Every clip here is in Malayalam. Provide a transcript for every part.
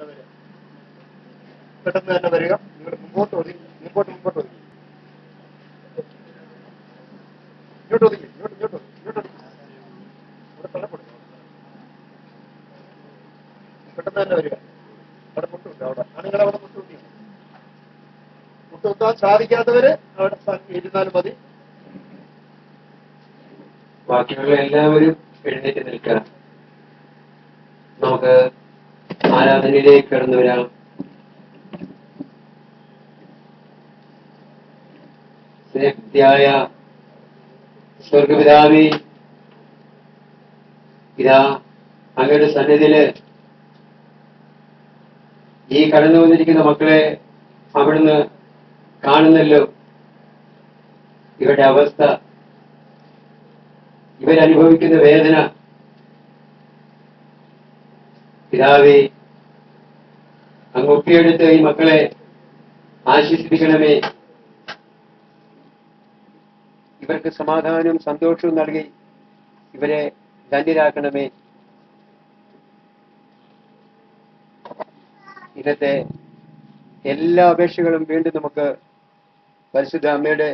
വരിക, പെട്ടെന്ന് തന്നെ വരിക. നിങ്ങൾ മുമ്പോട്ട് ഒതുങ്ങി, മുമ്പോട്ട് ഒതുങ്ങി, ഇങ്ങോട്ട് ഒതുങ്ങി, ഇങ്ങോട്ട് ഇവിടെ തള്ളപ്പെടും. പെട്ടെന്ന് തന്നെ വരിക. അവിടെ മുട്ടുണ്ട്, അവിടെ ആണുങ്ങൾ അവിടെ മുട്ടുകുത്തി. മുട്ടുകുത്താൻ സാധിക്കാത്തവര് അവിടെ ഇരുന്നാലും മതി. ബാക്കിയുള്ള എല്ലാവരും എഴുന്നേറ്റ് നിൽക്കാം. നമുക്ക് ആരാധനയിലേക്ക് കടന്നു വരാം. സ്നേഹത്തിയായ സ്വർഗപിതാവേ, ഇതാ അങ്ങയുടെ സന്നിധിയില് ഈ കടന്നു വന്നിരിക്കുന്ന മക്കളെ അവിടുന്ന് കാണുന്നല്ലോ. ഇവരുടെ അവസ്ഥ, ഇവരനുഭവിക്കുന്ന വേദന. പിതാവേ, അങ്ങ് ഒപ്പിയെടുത്ത് ഈ മക്കളെ ആശ്വസിപ്പിക്കണമേ. ഇവർക്ക് സമാധാനവും സന്തോഷവും നൽകി ഇവരെ ധന്യരാക്കണമേ. ഇന്നത്തെ എല്ലാ അപേക്ഷകളും വീണ്ടും നമുക്ക് പരിശുദ്ധ അമ്മയുടെ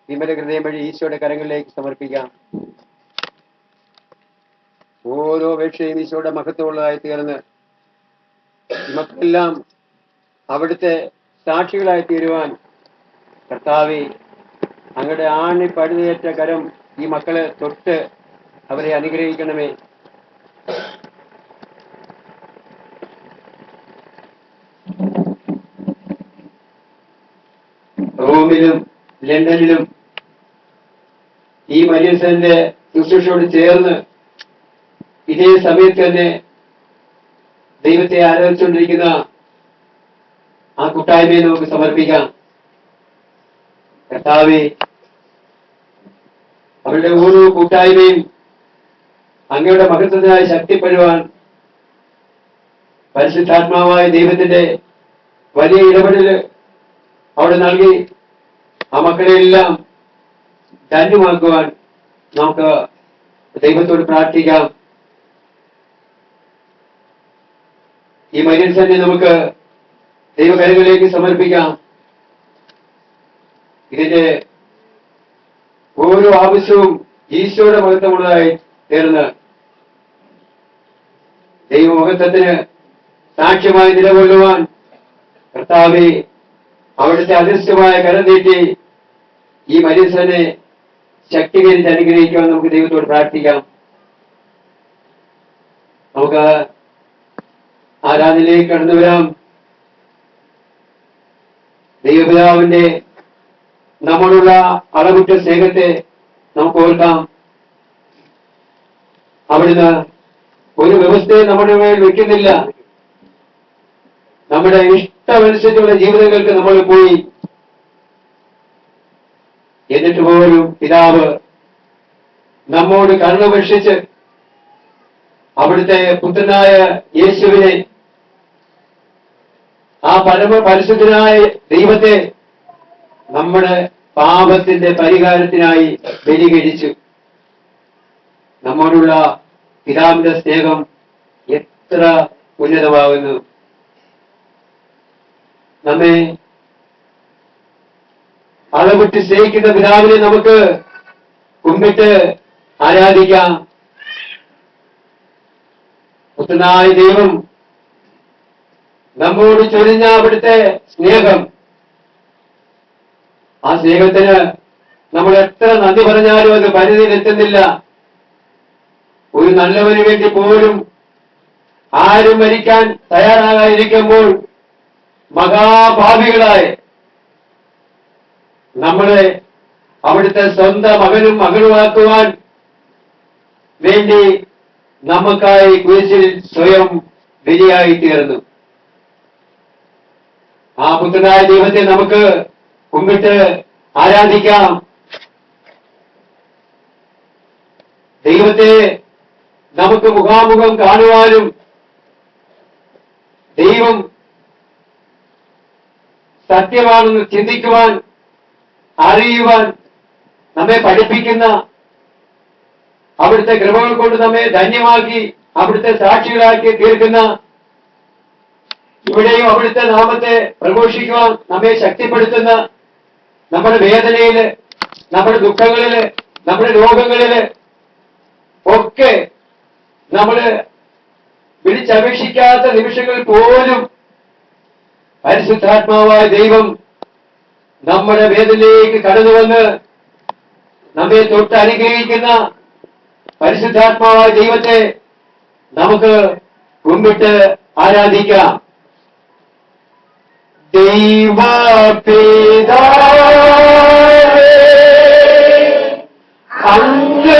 വിമല ഹൃദയം വഴി ഈശോയുടെ കരങ്ങളിലേക്ക് സമർപ്പിക്കാം. ഓരോ അപേക്ഷയും ഈശോയുടെ മഹത്വമുള്ളതായി തീർന്ന് നമുക്കെല്ലാം അവിടുത്തെ സാക്ഷികളായി തീരുവാൻ കർത്താവേ, അങ്ങയുടെ ആണി പഴുതേറ്റ കരം ഈ മക്കളെ തൊട്ട് അവരെ അനുഗ്രഹിക്കണമേ. റോമിലും ലണ്ടനിലും ഈ മരിയസന്റെ ശുശ്രൂഷയോട് ചേർന്ന് ഇതേ സമയത്ത് തന്നെ ദൈവത്തെ ആരാധിച്ചുകൊണ്ടിരിക്കുന്ന ആ കൂട്ടായ്മയെ നമുക്ക് സമർപ്പിക്കാം. കർത്താവേ, അവരുടെ ഓരോ കൂട്ടായ്മയും അങ്ങയുടെ മഹത്വത്തിനായി ശക്തിപ്പെടുവാൻ പരിശുദ്ധാത്മാവായ ദൈവത്തിന്റെ വലിയ ഇടപെടല് അവിടെ നൽകി ആ മക്കളെയെല്ലാം ധന്യമാക്കുവാൻ നമുക്ക് ദൈവത്തോട് പ്രാർത്ഥിക്കാം. ഈ മരിയൻസനെ നമുക്ക് ദൈവകരങ്ങളിലേക്ക് സമർപ്പിക്കാം. ഇതിന്റെ ഓരോ ആവശ്യവും ഈശോയുടെ മഹത്വമുള്ളതായി തീർന്ന് ദൈവമഹത്വത്തിന് സാക്ഷ്യമായി നിലകൊള്ളുവാൻ കർത്താവേ, അവിടുത്തെ അദൃശ്യമായ കരം നീട്ടി ഈ മരിയൻസനെ ശക്തീകരിച്ച് അനുഗ്രഹിക്കാൻ നമുക്ക് ദൈവത്തോട് പ്രാർത്ഥിക്കാം. നമുക്ക് ആരാധനയിലേക്ക് കടന്നു വരാം. ദൈവപിതാവിന്റെ നമ്മളുള്ള അളവുറ്റ സ്നേഹത്തെ നമുക്ക് ഓർക്കാം. അവിടുന്ന് ഒരു വ്യവസ്ഥയെ നമ്മുടെ മേൽ വെക്കുന്നില്ല. നമ്മുടെ ഇഷ്ടമനുസരിച്ചുള്ള ജീവിതങ്ങൾക്ക് നമ്മൾ പോയി. എന്നിട്ട് പോലും പിതാവ് നമ്മോട് കരുണപേക്ഷിച്ച് അവിടുത്തെ പുത്രനായ യേശുവിനെ, ആ പരമ പരിശുദ്ധനായ ദൈവത്തെ നമ്മുടെ പാപത്തിന്റെ പരിഹാരത്തിനായി ബലികഴിച്ചു. നമ്മോടുള്ള പിതാവിന്റെ സ്നേഹം എത്ര ഉന്നതമാകുന്നു. നമ്മെ അളവിട്ട് സ്നേഹിക്കുന്ന പിതാവിനെ നമുക്ക് കുമ്പിട്ട് ആരാധിക്കാം. പുത്രനായ ദൈവം നമ്മോട് ചൊരിഞ്ഞ അവിടുത്തെ സ്നേഹം, ആ സ്നേഹത്തിന് നമ്മൾ എത്ര നന്ദി പറഞ്ഞാലും അത് പരിധിയിലെത്തുന്നില്ല. ഒരു നല്ലവന് വേണ്ടി പോലും ആരും മരിക്കാൻ തയ്യാറാകാതിരിക്കുമ്പോൾ മഹാഭാവികളായ നമ്മളെ അവിടുത്തെ സ്വന്തം മകനും മകളുമാക്കുവാൻ വേണ്ടി നമുക്കായി കുരിശിൽ സ്വയം ബലിയായി തീർന്നു. ആ പുത്രനായ ദൈവത്തെ നമുക്ക് കുമ്പിട്ട് ആരാധിക്കാം. ദൈവത്തെ നമുക്ക് മുഖാമുഖം കാണുവാനും ദൈവം സത്യമാണെന്ന് ചിന്തിക്കുവാൻ, അറിയുവാൻ നമ്മെ പഠിപ്പിക്കുന്ന, അവിടുത്തെ കൃപകൾ കൊണ്ട് നമ്മെ ധന്യമാക്കി അവിടുത്തെ സാക്ഷികളാക്കി തീർക്കുന്ന ഇവിടെയും അവിടുത്തെ നാമത്തെ പ്രഘോഷിക്കുവാൻ നമ്മെ ശക്തിപ്പെടുത്തുന്ന നമ്മുടെ വേദനയില്, നമ്മുടെ ദുഃഖങ്ങളില്, നമ്മുടെ രോഗങ്ങളില് ഒക്കെ നമ്മള് വിളിച്ചപേക്ഷിക്കാത്ത നിമിഷങ്ങളിൽ പോലും പരിശുദ്ധാത്മാവായ ദൈവം നമ്മുടെ വേദനയിലേക്ക് കടന്നുവന്ന് നമ്മെ തൊട്ട് അനുഗ്രഹിക്കുന്ന പരിശുദ്ധാത്മാവായ ദൈവത്തെ നമുക്ക് കുമ്പിട്ട് ആരാധിക്കാം. ദൈവപിതാവേ അങ്ങേ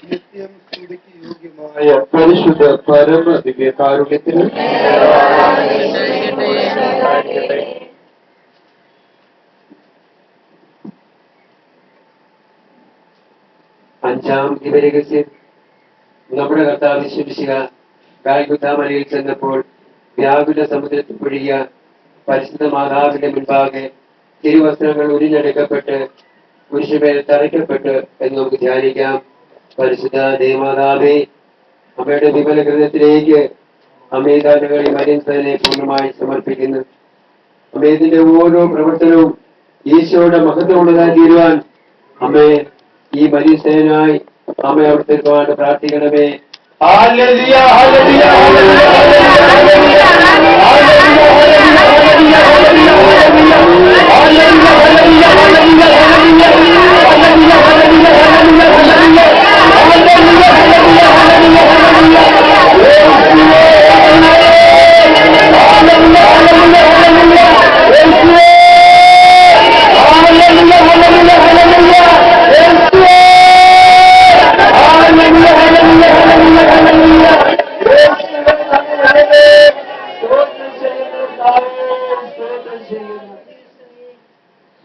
നിത്യം സ്തുതിക്ക് യോഗ്യമായ പരിശുദ്ധ പരമ ദിവ്യ കാരുണ്യത്തിന് അഞ്ചാം ദിവരഹസ്യം. നമ്മുടെ കർത്താവ് ശിശിക ഗാൽഗുത്താമലയിൽ ചെന്നപ്പോൾ വ്യാകുല സമുദ്രത്തിൽ പൊഴിയ പരിശുദ്ധ മാതാവിന്റെ മുൻപാകെ തിരുവസ്ത്രങ്ങൾ ഉരിഞ്ഞെടുക്കപ്പെട്ട് കുരിശുമേൽ തറയ്ക്കപ്പെട്ട് എന്ന് നമുക്ക് ധ്യാനിക്കാം. പരിശുദ്ധ ദേവമാതാവേ, അമ്മയുടെ വിമല ഹൃദയത്തിലേക്ക് അമ്മേതാനുകളെ മരിയനെ പൂർണ്ണമായി സമർപ്പിക്കുന്നു. അമ്മേതിന്റെ ഓരോ പ്രവർത്തനവും ഈശോയുടെ മഹത്വമുള്ളതായി തീരുവാൻ അമ്മേ ഈ മരിയനായി അമ്മ അവിടുത്തെ പ്രാർത്ഥിക്കണമേ. ഹല്ലേലൂയ, ഹല്ലേലൂയ,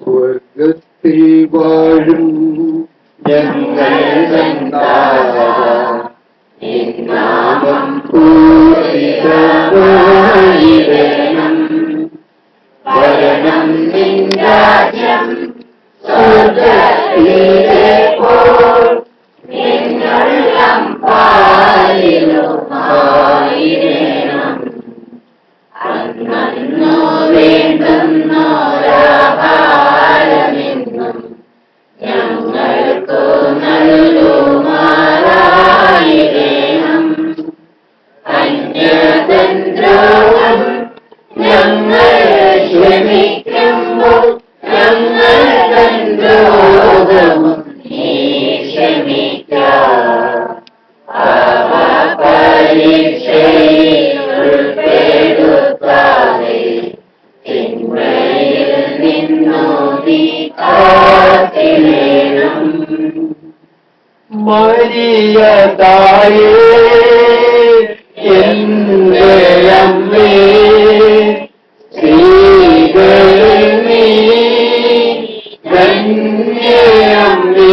സ്വർഗത്തിൽ വാഴും ഞങ്ങൾ നാമം പൂജിതമായിടണം. വരണം നിൻ രാജ്യം സ്വർഗത്തിലെ പോൽ നിന്നെല്ലാം പാലിലുമായിടണം. അന്നു വേണ്ടുന്നോരാഹാരമെന്നും ഞങ്ങൾക്കു നൽകുമാറായിടണം. അന്യതന്ത്രവും ഞങ്ങൾ ക്ഷമിക്കുമ്പോൾ ഞങ്ങൾ തന്ത്രവും നീ ക്ഷമിക്കാം. അവ പരീക്ഷയിൽ ഉൾപ്പെടുത്താതെ തിന്മയിൽ നിന്നു നീ കാത്തിടണം. മരിയ തായേ എന്റെ അമ്മേ, സ്ത്രീകളിൽ നീ ധന്യയമ്മേ.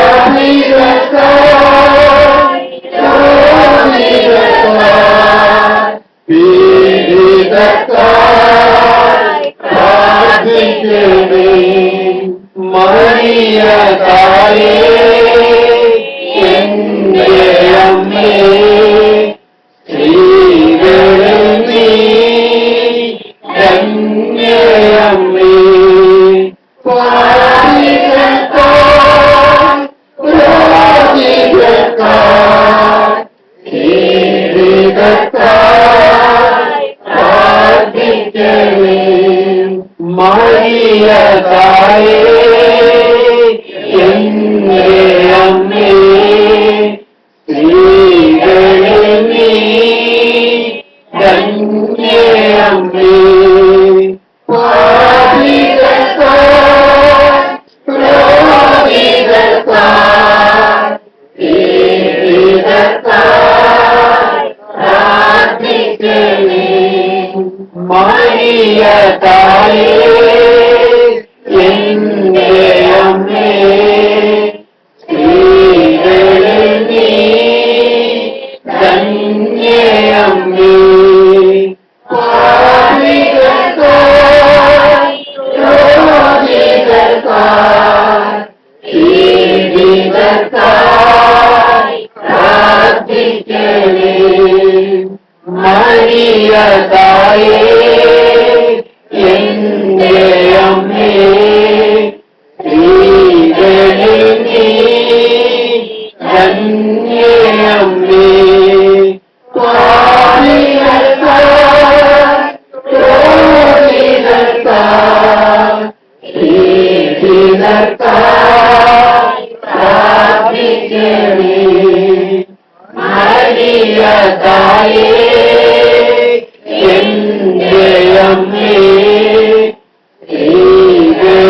മരിയ തായേ എന്റെ അമ്മേ, സ്ത്രീകളിൽ നീ ധന്യയമ്മേ. മരിയ തായേ എന്റെ അമ്മേ, സ്ത്രീകളിൽ നീ ധന്യയമ്മേ. മരിയ തായേ എന്റെ അമ്മേ, സ്ത്രീകളിൽ നീ ധന്യയമ്മേ. മരിയ തായേ എന്റെ അമ്മേ, സ്ത്രീകളിൽ നീ ധന്യയമ്മേ. മരിയ തായേ എന്റെ അമ്മേ, സ്ത്രീകളിൽ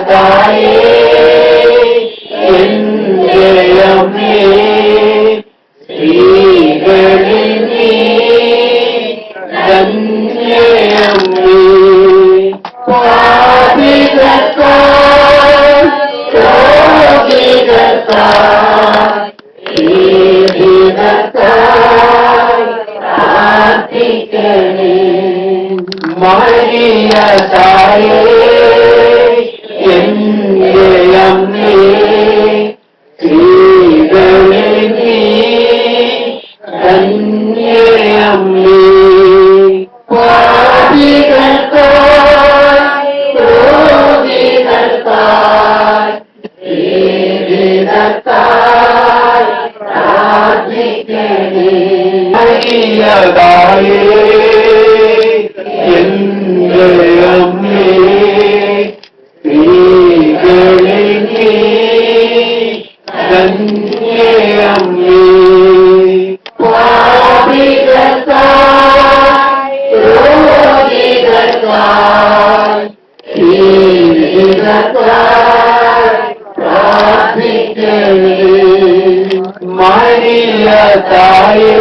തായേ എന്റെ അമ്മേ സ്ത്രീകളിൽ നീ ധന്യയമ്മേ പാപികൾക്കായി രോഗികൾക്കായി പീഡിതർക്കായി പ്രാർത്ഥിക്കണേ മരിയ തായേ എന്റെ അമ്മേ സ്ത്രീകളിൽ നീ ധന്യയമ്മേ പാപികൾക്കായി രോഗികൾക്കായി പീഡിതർക്കായി പ്രാർത്ഥിക്കണേ മരിയ തായേ എന്റെ അമ്മേ സ്ത്രീകളിൽ നീ ധന്യയമ്മേ പാപികൾക്കായി രോഗികൾക്കായി പീഡിതർക്കായി പ്രാർത്ഥിക്കണേ മരിയ തായേ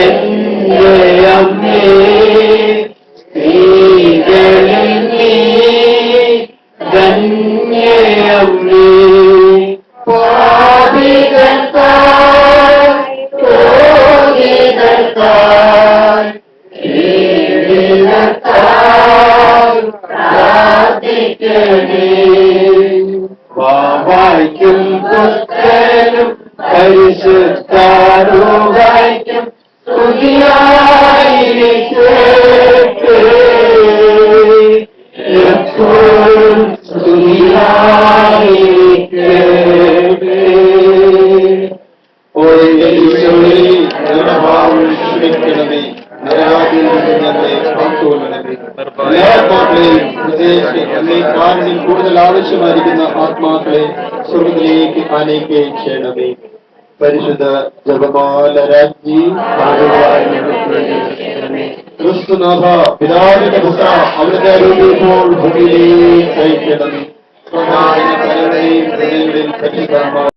എന്റെ അമ്മേ സ്ത്രീകളിൽ നീ ധന്യയമ്മേ പാപികൾക്കായി രോഗികൾക്കായി പീഡിതർക്കായി പ്രാർത്ഥിക്കണേ വാവായ്ക്കും പുത്രനും പരിശുദ്ധാരൂഹായ്ക്കും സ്തുതിയായിരിക്കട്ടെ എപ്പോഴും സ്തുതിയായിരിക്കട്ടെ ഓ എന്റെ ഈശോയെ ഞങ്ങളുടെ പാപങ്ങൾ ക്ഷമിക്കണമേ നരകാതിൽ നിന്ന് ഞങ്ങളെ കാത്തുകൊള്ളണമേ എല്ലാ ആത്മാക്കളെയും ഹൃദയത്തെ എന്നേക്കാളിൽ കൂടുതൽ ആവശ്യമായിരിക്കുന്ന ആത്മാക്കളെ സ്വർഗ്ഗത്തിലേക്ക് ആനയിക്കുകയും ചെയ്യണമേ പരിശുദ്ധ ജപമാല രാജ്ഞി ക്രിസ്തുനാഥ പിതാവിന്റെ പുത്ര അവിടുത്തെ അരുളിപ്പോൾ ഭൂമിയിലേക്ക് അയക്കണമേ ഹൃദയങ്ങളിൽ